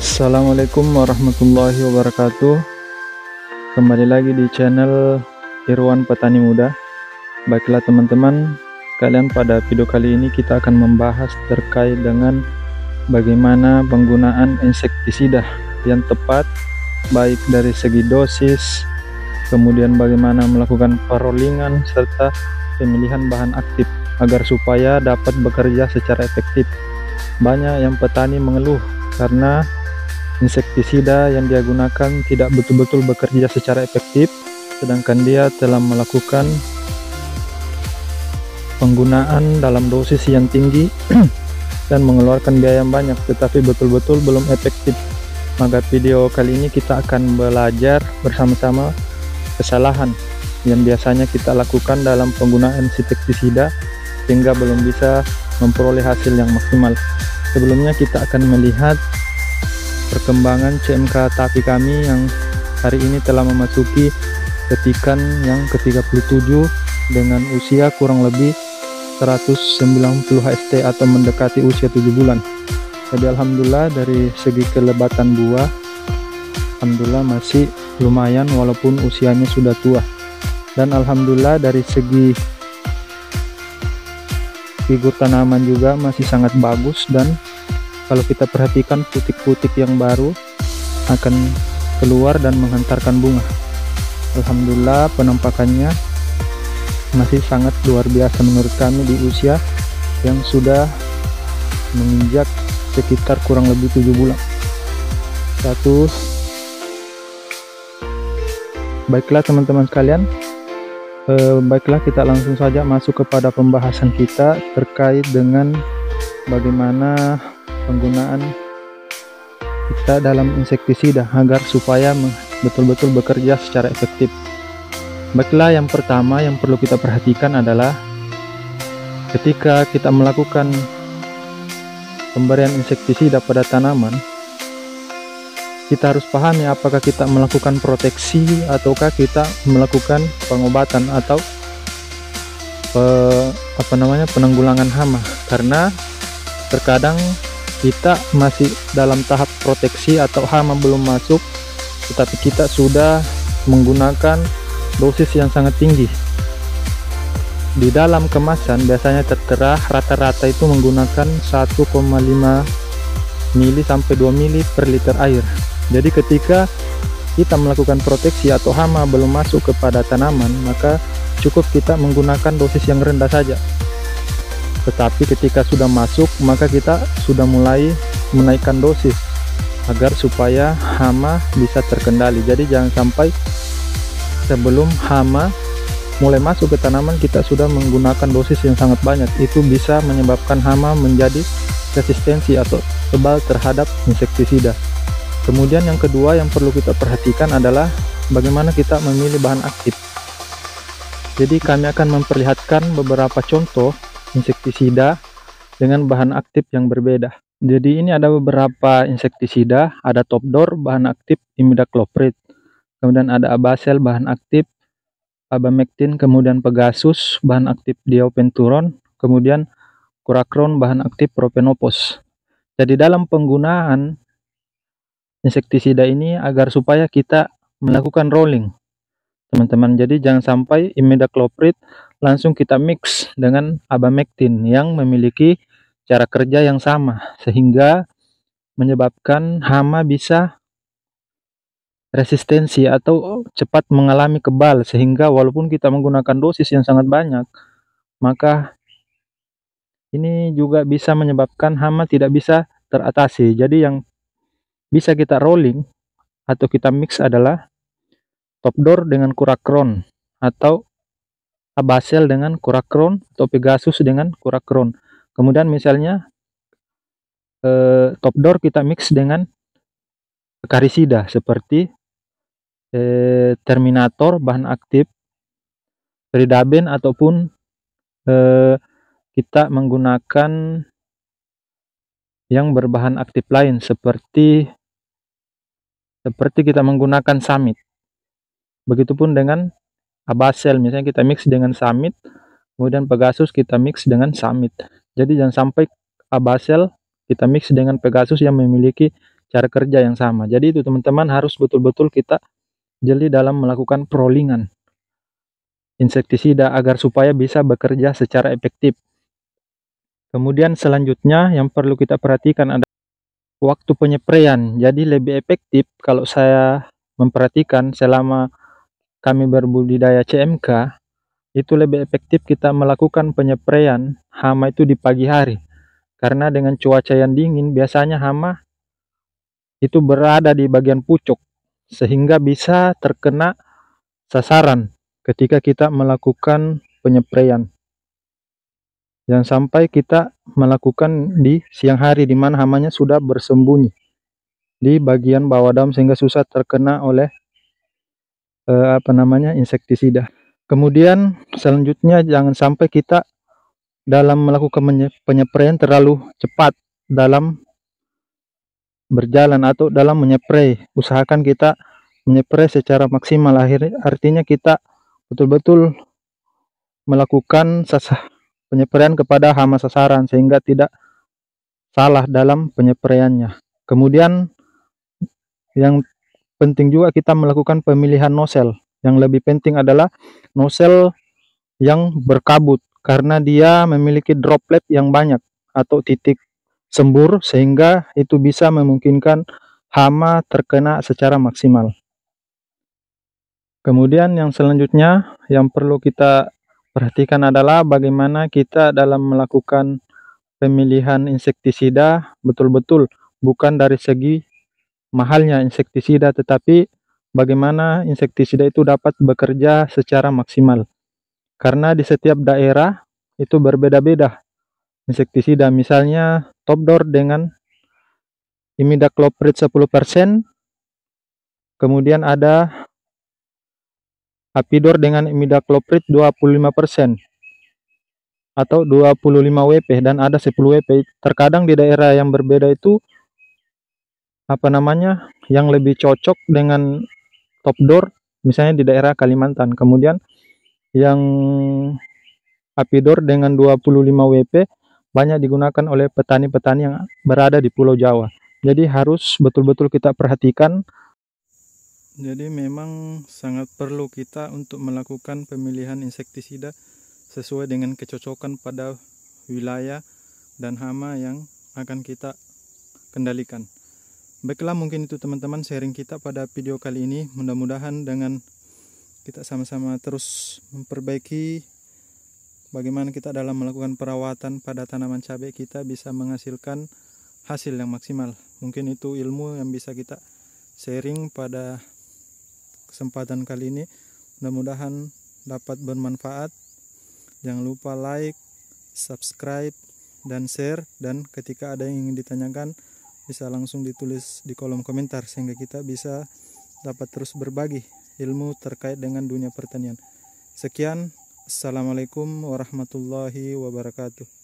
Assalamualaikum warahmatullahi wabarakatuh. Kembali lagi di channel Irwan Petani Muda. Baiklah teman-teman, kalian pada video kali ini kita akan membahas terkait dengan bagaimana penggunaan insektisida yang tepat, baik dari segi dosis, kemudian bagaimana melakukan penrolingan serta pemilihan bahan aktif agar supaya dapat bekerja secara efektif. Banyak yang petani mengeluh karena insektisida yang dia gunakan tidak betul-betul bekerja secara efektif, sedangkan dia telah melakukan penggunaan dalam dosis yang tinggi dan mengeluarkan biaya yang banyak, tetapi betul-betul belum efektif. Maka video kali ini kita akan belajar bersama-sama kesalahan yang biasanya kita lakukan dalam penggunaan insektisida sehingga belum bisa memperoleh hasil yang maksimal. Sebelumnya kita akan melihat perkembangan CMK Tapi kami yang hari ini telah memasuki ketikan yang ke-37 dengan usia kurang lebih 190 HST atau mendekati usia 7 bulan. Jadi alhamdulillah dari segi kelebatan buah, alhamdulillah masih lumayan walaupun usianya sudah tua. Dan alhamdulillah dari segi figur tanaman juga masih sangat bagus, dan kalau kita perhatikan putik-putik yang baru akan keluar dan menghantarkan bunga. Alhamdulillah penampakannya masih sangat luar biasa menurut kami di usia yang sudah menginjak sekitar kurang lebih 7 bulan. Baiklah teman-teman sekalian, baiklah kita langsung saja masuk kepada pembahasan kita terkait dengan bagaimana penggunaan kita dalam insektisida agar supaya betul-betul bekerja secara efektif. Baiklah, yang pertama yang perlu kita perhatikan adalah ketika kita melakukan pemberian insektisida pada tanaman, kita harus pahami apakah kita melakukan proteksi ataukah kita melakukan pengobatan atau penanggulangan hama, karena terkadang kita masih dalam tahap proteksi atau hama belum masuk, tetapi kita sudah menggunakan dosis yang sangat tinggi. Di dalam kemasan biasanya tertera rata-rata itu menggunakan 1,5 mili sampai 2 mili per liter air. Jadi ketika kita melakukan proteksi atau hama belum masuk kepada tanaman, maka cukup kita menggunakan dosis yang rendah saja. Tetapi ketika sudah masuk, maka kita sudah mulai menaikkan dosis agar supaya hama bisa terkendali. Jadi jangan sampai sebelum hama mulai masuk ke tanaman kita sudah menggunakan dosis yang sangat banyak. Itu bisa menyebabkan hama menjadi resistensi atau kebal terhadap insektisida. Kemudian yang kedua yang perlu kita perhatikan adalah bagaimana kita memilih bahan aktif. Jadi kami akan memperlihatkan beberapa contoh insektisida dengan bahan aktif yang berbeda. Jadi ini ada beberapa insektisida, ada Topdor bahan aktif imidacloprid, kemudian ada Abasel bahan aktif Abamectin, kemudian Pegasus bahan aktif Diopenturon, kemudian Curacron bahan aktif Propenopos. Jadi dalam penggunaan insektisida ini agar supaya kita melakukan rolling, teman-teman. Jadi jangan sampai imidacloprid langsung kita mix dengan Abamectin yang memiliki cara kerja yang sama, sehingga menyebabkan hama bisa resistensi atau cepat mengalami kebal, sehingga walaupun kita menggunakan dosis yang sangat banyak, maka ini juga bisa menyebabkan hama tidak bisa teratasi. Jadi yang bisa kita rolling atau kita mix adalah Topdor dengan Curacron, atau Abasel dengan Curacron, atau Pegasus dengan Curacron. Kemudian misalnya Topdor kita mix dengan Acaricida seperti Terminator bahan aktif Peridaben, ataupun kita menggunakan yang berbahan aktif lain seperti kita menggunakan Summit. Begitupun dengan Abasel, misalnya kita mix dengan Summit, kemudian Pegasus kita mix dengan Summit. Jadi jangan sampai Abasel kita mix dengan Pegasus yang memiliki cara kerja yang sama. Jadi itu teman-teman harus betul-betul kita jeli dalam melakukan perolingan insektisida agar supaya bisa bekerja secara efektif. Kemudian selanjutnya yang perlu kita perhatikan adalah waktu penyepraian. Jadi lebih efektif kalau saya memperhatikan selama kami berbudidaya CMK, itu lebih efektif kita melakukan penyepraian hama itu di pagi hari. Karena dengan cuaca yang dingin biasanya hama itu berada di bagian pucuk sehingga bisa terkena sasaran ketika kita melakukan penyepraian. Jangan sampai kita melakukan di siang hari di mana hamanya sudah bersembunyi di bagian bawah daun sehingga susah terkena oleh insektisida. Kemudian selanjutnya jangan sampai kita dalam melakukan penyepraian terlalu cepat dalam berjalan atau dalam menyeprai. Usahakan kita menyeprai secara maksimal, artinya kita betul-betul melakukan penyepraian kepada hama sasaran sehingga tidak salah dalam penyepraiannya. Kemudian yang penting juga kita melakukan pemilihan nozzle. Yang lebih penting adalah nozzle yang berkabut karena dia memiliki droplet yang banyak atau titik sembur sehingga itu bisa memungkinkan hama terkena secara maksimal. Kemudian yang selanjutnya yang perlu kita perhatikan adalah bagaimana kita dalam melakukan pemilihan insektisida betul-betul bukan dari segi mahalnya insektisida, tetapi bagaimana insektisida itu dapat bekerja secara maksimal. Karena di setiap daerah itu berbeda-beda insektisida. Misalnya Top-Door dengan imidacloprid 10%, kemudian ada Apidor dengan imidacloprid 25% atau 25 WP dan ada 10 WP. Terkadang di daerah yang berbeda itu yang lebih cocok dengan Top-Door misalnya di daerah Kalimantan. Kemudian yang Apidor dengan 25 WP banyak digunakan oleh petani-petani yang berada di Pulau Jawa. Jadi harus betul-betul kita perhatikan. Jadi memang sangat perlu kita untuk melakukan pemilihan insektisida sesuai dengan kecocokan pada wilayah dan hama yang akan kita kendalikan. Baiklah, mungkin itu teman-teman sharing kita pada video kali ini. Mudah-mudahan dengan kita sama-sama terus memperbaiki bagaimana kita dalam melakukan perawatan pada tanaman cabai, kita bisa menghasilkan hasil yang maksimal. Mungkin itu ilmu yang bisa kita sharing pada kesempatan kali ini. Mudah-mudahan dapat bermanfaat. Jangan lupa like, subscribe, dan share. Dan ketika ada yang ingin ditanyakan bisa langsung ditulis di kolom komentar sehingga kita bisa dapat terus berbagi ilmu terkait dengan dunia pertanian. Sekian, assalamualaikum warahmatullahi wabarakatuh.